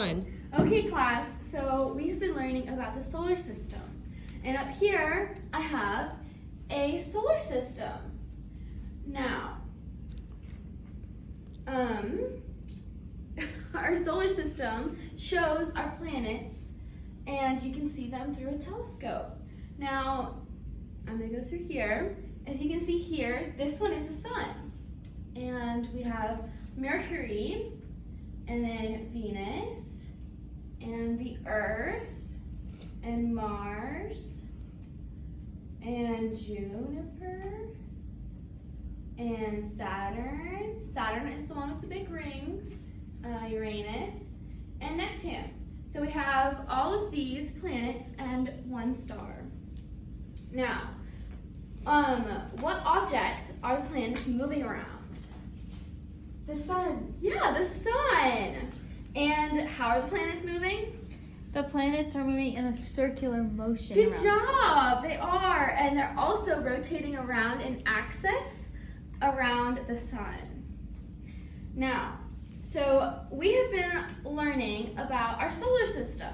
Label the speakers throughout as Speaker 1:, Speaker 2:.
Speaker 1: Okay, class, so we've been learning about the solar system. And up here, I have a solar system. Now, our solar system shows our planets, and you can see them through a telescope. Now, I'm going to go through here. As you can see here, this one is the sun. And we have Mercury, and then Venus, and the Earth, and Mars, and Jupiter, and Saturn. Saturn is the one with the big rings, Uranus, and Neptune. So we have all of these planets and one star. Now, what object are the planets moving around?
Speaker 2: The sun.
Speaker 1: Yeah, the sun. And how are the planets moving?
Speaker 2: The planets are moving in a circular motion.
Speaker 1: Good
Speaker 2: around
Speaker 1: job, they are. And they're also rotating around an axis around the sun. Now, so we have been learning about our solar system.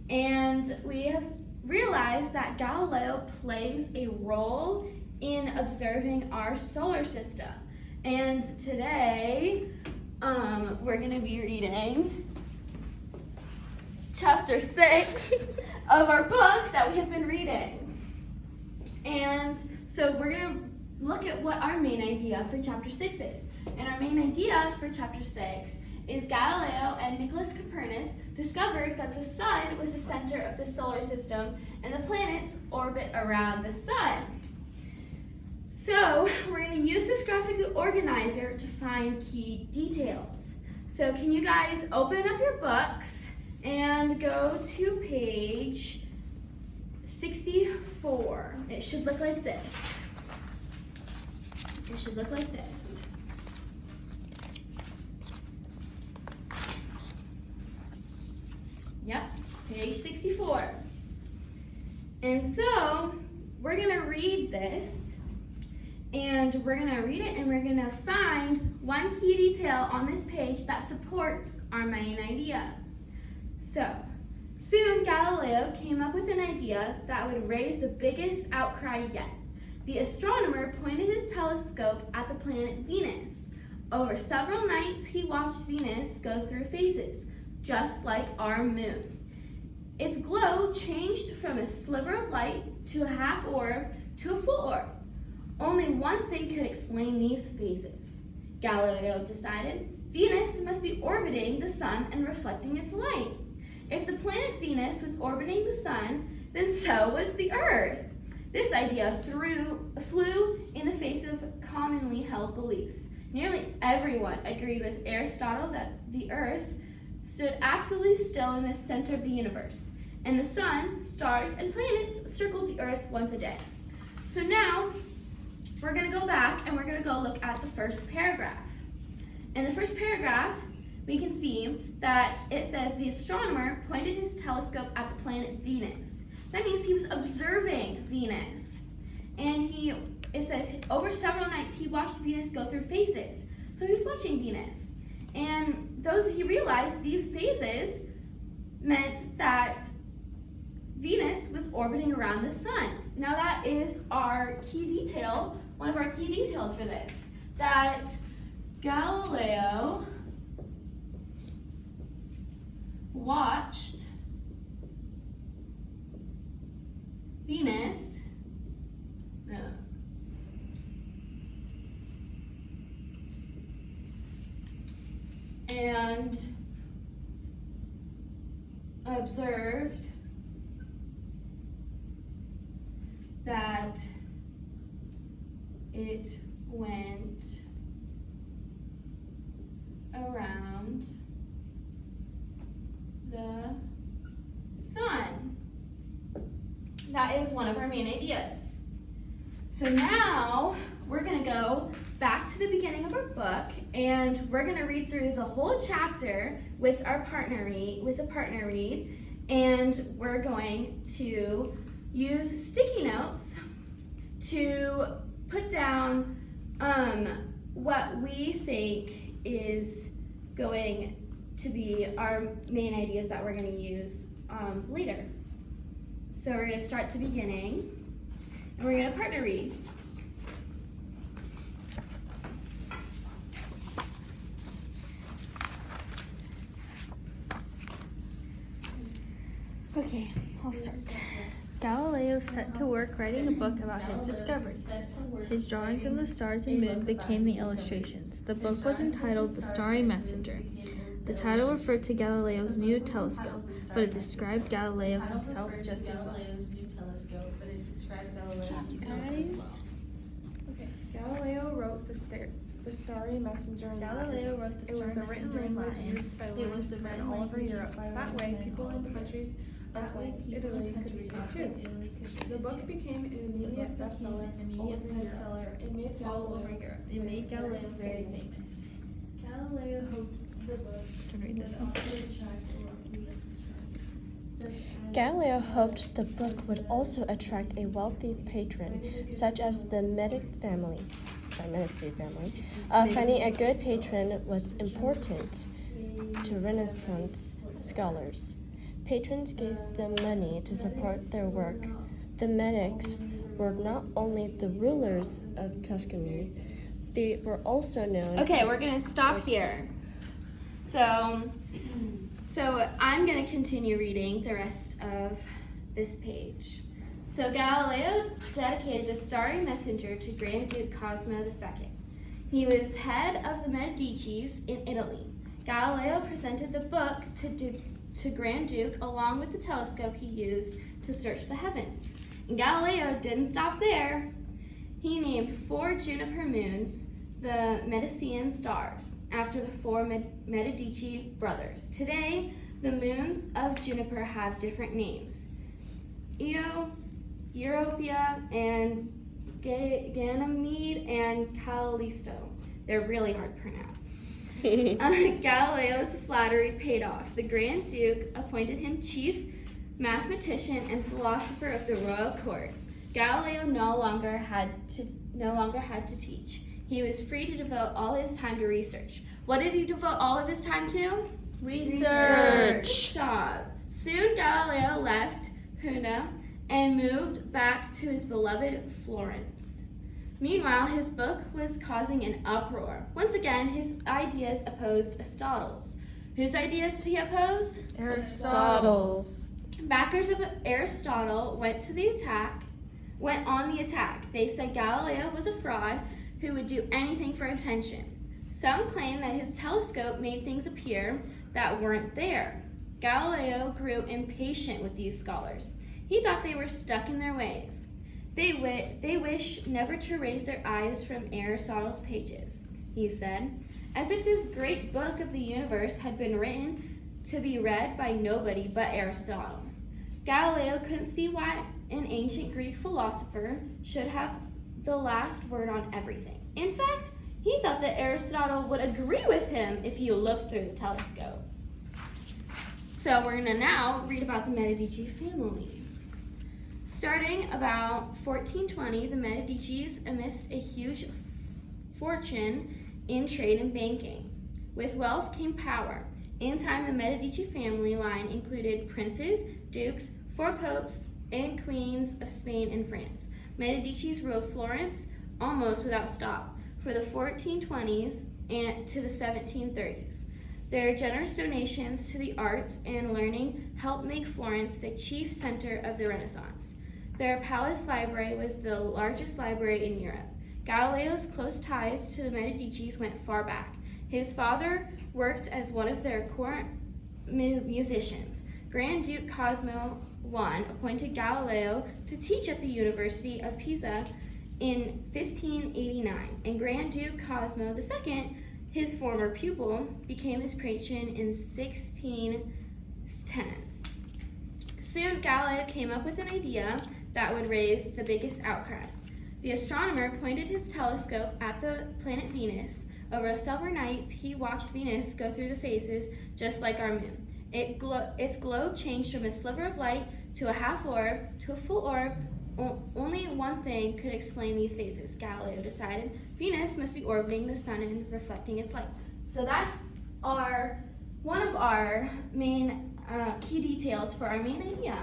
Speaker 1: And we have realized that Galileo plays a role in observing our solar system. And today, we're going to be reading chapter 6 of our book that we have been reading. And so we're going to look at what our main idea for chapter 6 is. And our main idea for chapter 6 is Galileo and Nicholas Copernicus discovered that the sun was the center of the solar system and the planets orbit around the sun. So we're going to use this graphic organizer to find key details. So can you guys open up your books and go to page 64. It should look like this. It should look like this. Yep, page 64. And so we're going to read this. And we're going to read it and we're going to find one key detail on this page that supports our main idea. So, soon Galileo came up with an idea that would raise the biggest outcry yet. The astronomer pointed his telescope at the planet Venus. Over several nights, he watched Venus go through phases, just like our moon. Its glow changed from a sliver of light to a half orb to a full orb. Only one thing could explain these phases. Galileo decided Venus must be orbiting the sun and reflecting its light. If the planet Venus was orbiting the sun, then so was the Earth. This idea flew in the face of commonly held beliefs. Nearly everyone agreed with Aristotle that the Earth stood absolutely still in the center of the universe, and the sun, stars, and planets circled the Earth once a day. So now, we're going to go back and we're going to go look at the first paragraph. In the first paragraph, we can see that it says the astronomer pointed his telescope at the planet Venus. That means he was observing Venus. And it says over several nights he watched Venus go through phases. So he was watching Venus. And he realized these phases meant that Venus was orbiting around the sun. Now that is our key detail, one of our key details for this, that Galileo watched Venus and observed that it went around the sun. That is one of our main ideas. So now we're going to go back to the beginning of our book and we're going to read through the whole chapter with a partner read, and we're going to use sticky notes to put down what we think is going to be our main ideas that we're going to use later. So we're going to start at the beginning, and we're going to partner read.
Speaker 2: Okay, I'll start. Galileo set to work writing a book about his discoveries. His drawings of the stars and moon became the illustrations. The book was entitled The Starry Messenger. The title referred to Galileo's new telescope, but it described Galileo himself just as well.
Speaker 3: Guys. Okay. Galileo wrote the Starry Messenger in
Speaker 2: Galileo
Speaker 3: Latin.
Speaker 2: wrote the
Speaker 3: It was
Speaker 2: Starry
Speaker 3: the written
Speaker 2: Messenger in
Speaker 3: language
Speaker 2: Latin.
Speaker 3: used by
Speaker 2: It was the
Speaker 3: men
Speaker 2: written
Speaker 3: all over
Speaker 2: language
Speaker 3: Europe.
Speaker 2: used by
Speaker 3: That way,
Speaker 2: men
Speaker 3: people
Speaker 2: all
Speaker 3: in
Speaker 2: over
Speaker 3: countries outside Italy could read it too. The book became an immediate bestseller all over Europe. It made
Speaker 2: all over Europe. It made Galileo very famous. Galileo hoped the book can read this one.
Speaker 4: Galileo hoped the book would also attract a wealthy patron, such as the Medici family. Finding a good patron was important to Renaissance scholars. Patrons gave them money to support their work. The Medics were not only the rulers of Tuscany, they were also known.
Speaker 1: Okay, we're going to stop here. So I'm going to continue reading the rest of this page. So Galileo dedicated the Starry Messenger to Grand Duke Cosimo II. He was head of the Medicis in Italy. Galileo presented the book to Grand Duke along with the telescope he used to search the heavens. And Galileo didn't stop there. He named 4 juniper moons the Medicean stars, after the 4 Medici brothers. Today, the moons of Juniper have different names: Io, Europia, and Ganymede, and Callisto. They're really hard to pronounce. Galileo's flattery paid off. The Grand Duke appointed him chief mathematician and philosopher of the royal court. Galileo no longer had to teach. He was free to devote all his time to research. What did he devote all of his time to?
Speaker 2: Research.
Speaker 1: Good job. Soon Galileo left Puna and moved back to his beloved Florence. Meanwhile, his book was causing an uproar. Once again, his ideas opposed Aristotle's. Whose ideas did he oppose?
Speaker 2: Aristotle's.
Speaker 1: Backers of Aristotle went on the attack. They said Galileo was a fraud who would do anything for attention. Some claimed that his telescope made things appear that weren't there. Galileo grew impatient with these scholars. He thought they were stuck in their ways. They wish never to raise their eyes from Aristotle's pages, he said, as if this great book of the universe had been written to be read by nobody but Aristotle. Galileo couldn't see why an ancient Greek philosopher should have the last word on everything. In fact, he thought that Aristotle would agree with him if you looked through the telescope. So we're going to now read about the Medici family. Starting about 1420, the Medicis amassed a huge fortune in trade and banking. With wealth came power. In time, the Medici family line included princes, dukes, 4 popes, and queens of Spain and France. Medicis ruled Florence almost without stop for the 1420s and to the 1730s. Their generous donations to the arts and learning helped make Florence the chief center of the Renaissance. Their palace library was the largest library in Europe. Galileo's close ties to the Medicis went far back. His father worked as one of their court musicians. Grand Duke Cosimo I appointed Galileo to teach at the University of Pisa in 1589, and Grand Duke Cosimo II, his former pupil, became his patron in 1610. Soon, Galileo came up with an idea that would raise the biggest outcry. The astronomer pointed his telescope at the planet Venus. Over several nights, he watched Venus go through the phases just like our moon. Its glow changed from a sliver of light to a half orb to a full orb. Only one thing could explain these phases, Galileo decided. Venus must be orbiting the sun and reflecting its light. So that's our one of our main key details for our main idea.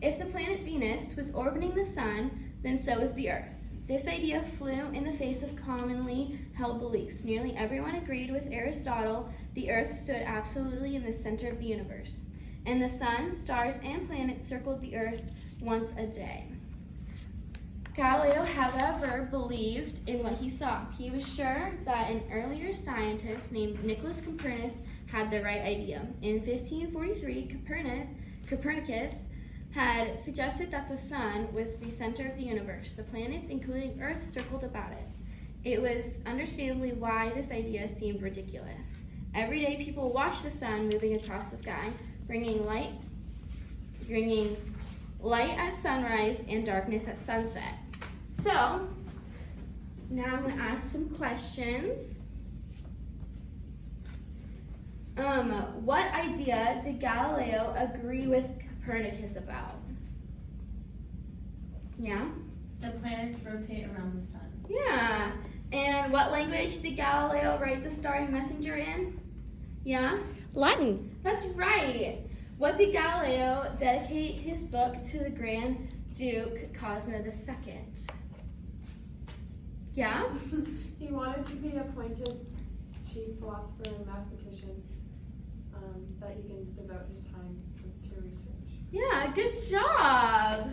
Speaker 1: If the planet Venus was orbiting the sun, then so is the Earth. This idea flew in the face of commonly held beliefs. Nearly everyone agreed with Aristotle the Earth stood absolutely in the center of the universe, and the sun, stars, and planets circled the Earth once a day. Galileo, however, believed in what he saw. He was sure that an earlier scientist named Nicholas Copernicus had the right idea. In 1543, Copernicus had suggested that the sun was the center of the universe. The planets, including Earth, circled about it. It was understandably why this idea seemed ridiculous. Every day people watch the sun moving across the sky, bringing light at sunrise and darkness at sunset. So, now I'm going to ask some questions. What idea did Galileo agree with Copernicus about? Yeah?
Speaker 5: The planets rotate around the sun.
Speaker 1: Yeah. And what language did Galileo write the starry messenger in? Yeah?
Speaker 4: Latin.
Speaker 1: That's right. What did Galileo dedicate his book to the Grand Duke Cosmo II? Yeah?
Speaker 3: He wanted to be appointed chief philosopher and mathematician, that he can devote his time to research.
Speaker 1: Yeah, good job.